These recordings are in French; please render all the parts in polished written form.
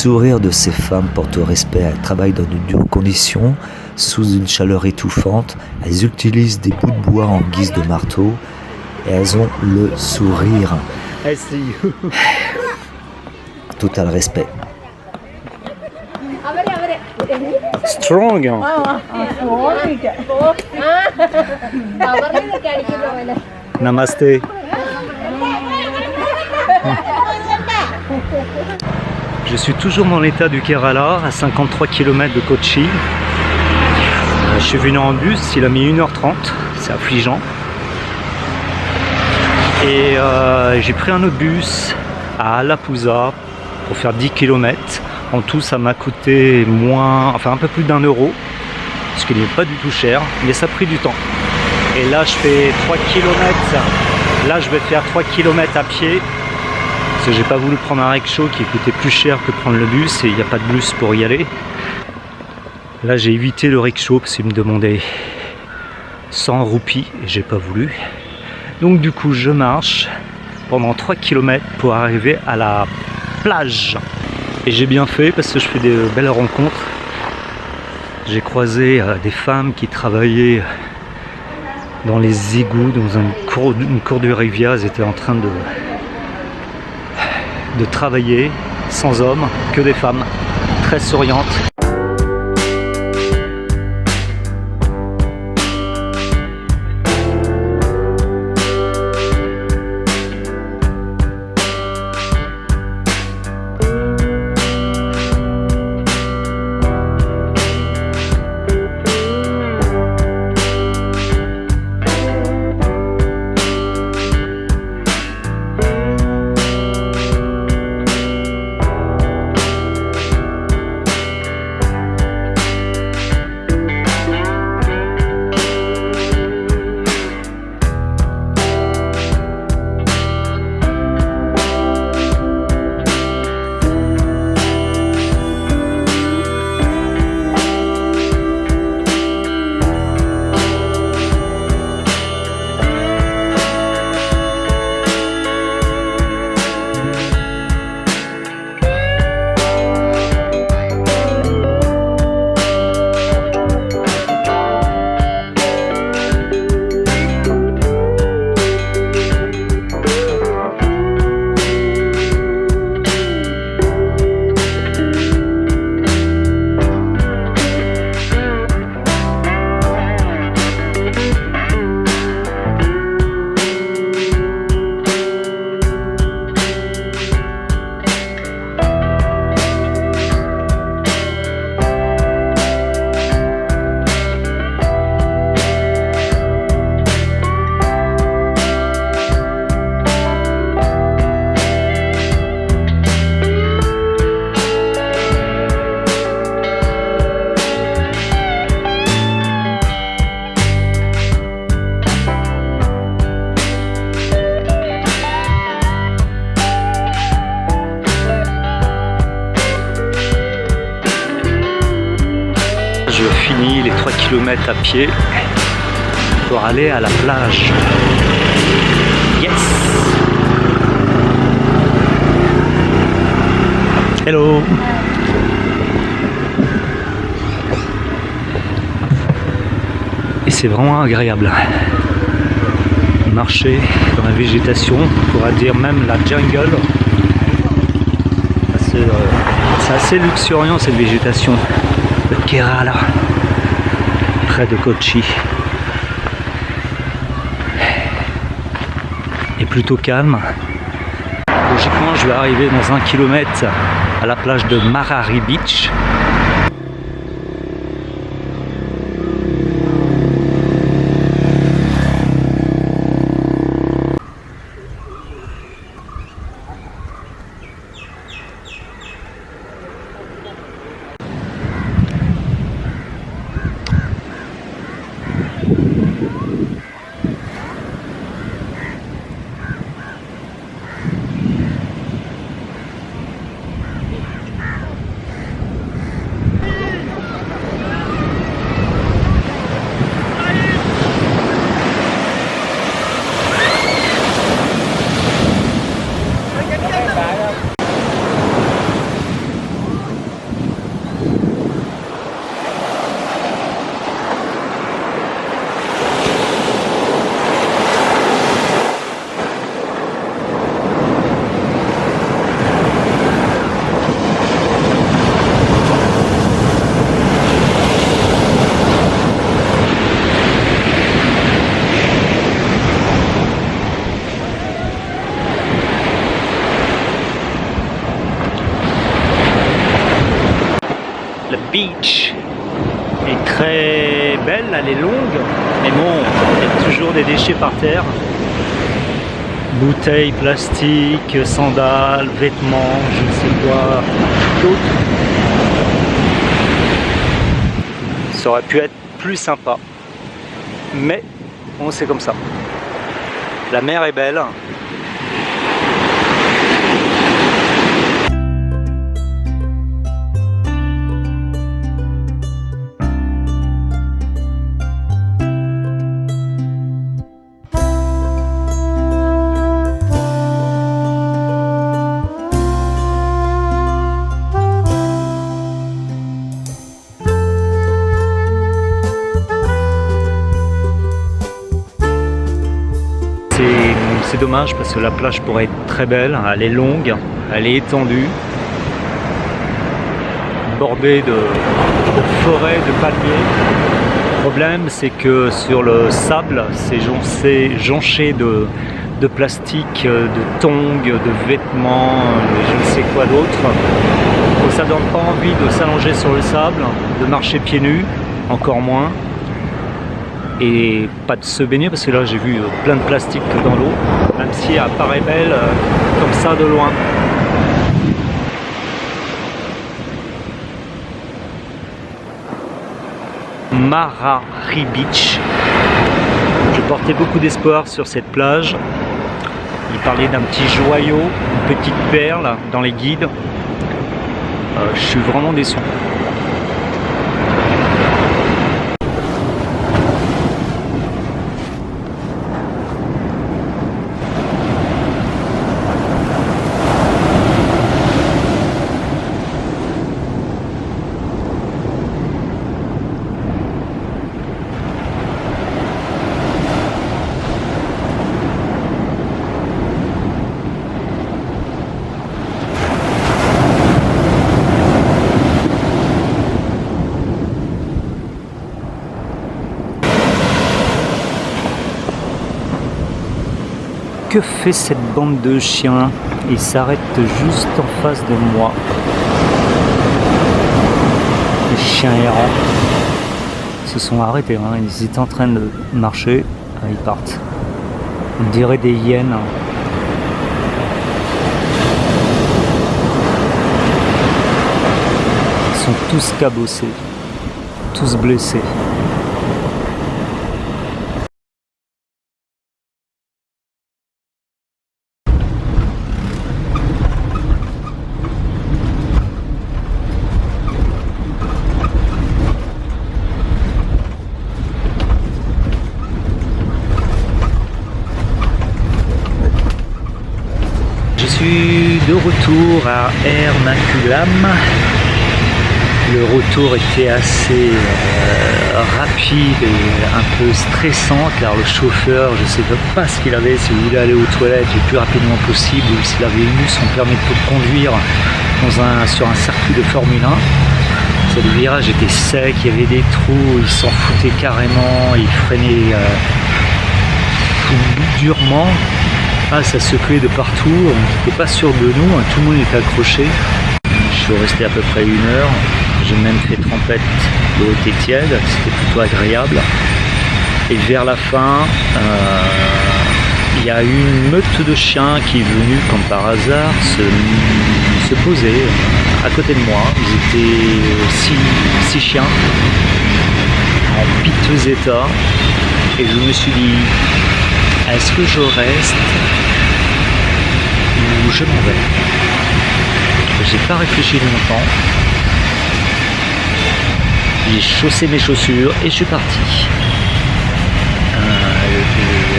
sourire de ces femmes porte respect. Elles travaillent dans de dures conditions, sous une chaleur étouffante. Elles utilisent des bouts de bois en guise de marteau et elles ont le sourire. I see you. Total respect. Strong. Namaste. Je suis toujours dans l'état du Kerala, à 53 km de Kochi. Je suis venu en bus, il a mis 1h30, c'est affligeant. Et j'ai pris un autre bus à Alappuzha pour faire 10 km. En tout, ça m'a coûté un peu plus d'€1, ce qui n'est pas du tout cher, mais ça a pris du temps. Et là, je fais 3 km. Là, je vais faire 3 km à pied. Parce que j'ai pas voulu prendre un rickshaw qui coûtait plus cher que prendre le bus et il n'y a pas de bus pour y aller. Là, j'ai évité le rickshaw parce qu'il me demandait 100 roupies et j'ai pas voulu. Donc, du coup, je marche pendant 3 km pour arriver à la plage. Et j'ai bien fait parce que je fais des belles rencontres. J'ai croisé des femmes qui travaillaient dans les égouts, dans une cour de rivière. Elles étaient en train de travailler sans hommes, que des femmes, très souriantes. Je finis les 3 km à pied pour aller à la plage. Yes! Hello! Et c'est vraiment agréable. Marcher dans la végétation, on pourrait dire même la jungle. C'est assez luxuriant cette végétation. Le Kerala, près de Kochi, est plutôt calme. Logiquement, je vais arriver dans 1 kilomètre à la plage de Marari Beach. est très belle, elle est longue, mais bon, il y a toujours des déchets par terre. Bouteilles, plastiques, sandales, vêtements, je ne sais quoi d'autre. Ça aurait pu être plus sympa. Mais bon, c'est comme ça. La mer est belle. C'est dommage parce que la plage pourrait être très belle, elle est longue, elle est étendue, bordée de forêts, de palmiers. Le problème c'est que sur le sable, c'est jonché de plastique, de tongs, de vêtements, je ne sais quoi d'autre. Donc ça donne pas envie de s'allonger sur le sable, de marcher pieds nus, encore moins. Et pas de se baigner parce que là j'ai vu plein de plastique dans l'eau, même si elle paraît belle comme ça de loin. Marari Beach. Je portais beaucoup d'espoir sur cette plage. Il parlait d'un petit joyau, une petite perle dans les guides. Je suis vraiment déçu. Que fait cette bande de chiens? Ils s'arrêtent juste en face de moi. Les chiens errants se sont arrêtés, hein. Ils étaient en train de marcher, ils partent. On dirait des hyènes. Ils sont tous cabossés, tous blessés. Je suis de retour à Ernakulam. Le retour était assez rapide et un peu stressant car le chauffeur, je ne sais pas ce qu'il avait, s'il voulait aller aux toilettes le plus rapidement possible ou s'il avait eu son permis de conduire sur un circuit de Formule 1. Le virage était sec, il y avait des trous, il s'en foutait carrément, il freinait durement. Ah, ça secouait de partout, on n'était pas sûr de nous, tout le monde était accroché. Je suis resté à peu près 1 heure, j'ai même fait trempette, l'eau était tiède, c'était plutôt agréable. Et vers la fin, il y a eu une meute de chiens qui est venue comme par hasard se poser à côté de moi. Ils étaient 6 chiens en piteux état et je me suis dit, est-ce que je reste ou je m'en vais? J'ai pas réfléchi longtemps. J'ai chaussé mes chaussures et je suis parti.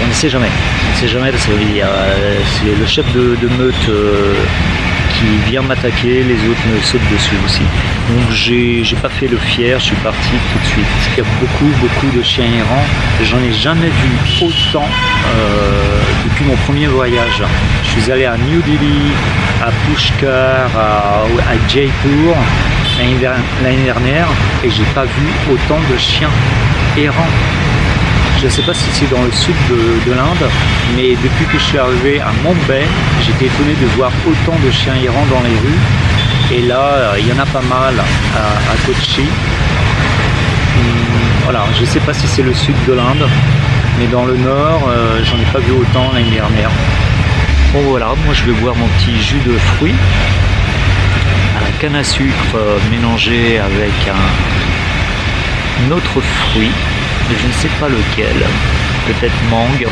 On ne sait jamais. On ne sait jamais parce que c'est le chef de meute qui vient m'attaquer, les autres me sautent dessus aussi. Donc j'ai pas fait le fier, je suis parti tout de suite. Il y a beaucoup de chiens errants. J'en ai jamais vu autant depuis mon premier voyage. Je suis allé à New Delhi, à Pushkar, à Jaipur l'année dernière et j'ai pas vu autant de chiens errants. Je ne sais pas si c'est dans le sud de l'Inde, mais depuis que je suis arrivé à Mumbai, j'étais étonné de voir autant de chiens errants dans les rues. Et là, il y en a pas mal à Kochi. voilà, je sais pas si c'est le sud de l'Inde, mais dans le nord, j'en ai pas vu autant l'année dernière. Bon voilà, moi je vais boire mon petit jus de fruits à la canne à sucre mélangé avec un autre fruit, mais je ne sais pas lequel, peut-être mangue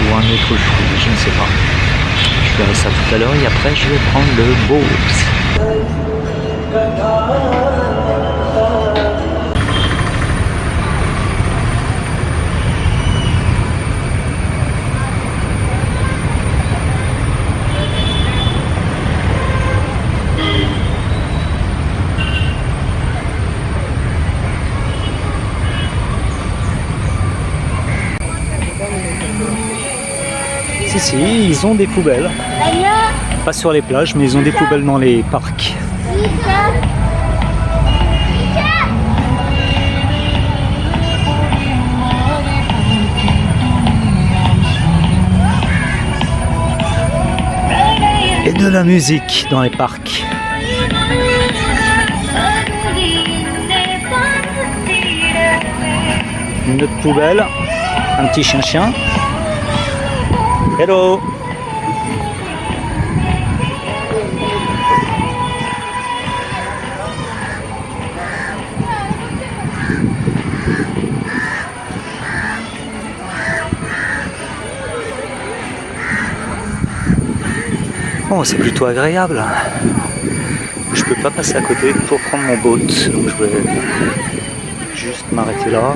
ou un autre fruit, je ne sais pas. Je verrai ça tout à l'heure et après je vais prendre le Bob's. Si, ils ont des poubelles. Pas sur les plages, mais ils ont des poubelles dans les parcs. Et de la musique dans les parcs. Une autre poubelle, un petit chien-chien. Hello! Oh, c'est plutôt agréable. Je peux pas passer à côté pour prendre mon boat, donc je vais juste m'arrêter là.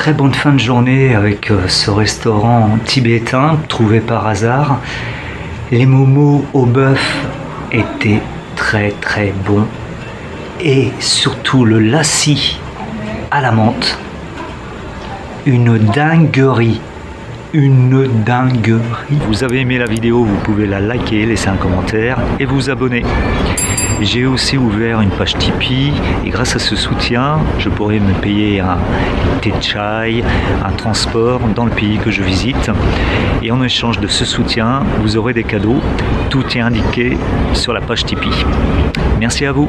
très bonne fin de journée avec ce restaurant tibétain trouvé par hasard. Les momos au bœuf étaient très très bons. Et surtout le lassi à la menthe. Une dinguerie. Une dinguerie. Vous avez aimé la vidéo, vous pouvez la liker, laisser un commentaire et vous abonner. J'ai aussi ouvert une page Tipeee et grâce à ce soutien, je pourrai me payer un thé de chai, un transport dans le pays que je visite. Et en échange de ce soutien, vous aurez des cadeaux. Tout est indiqué sur la page Tipeee. Merci à vous.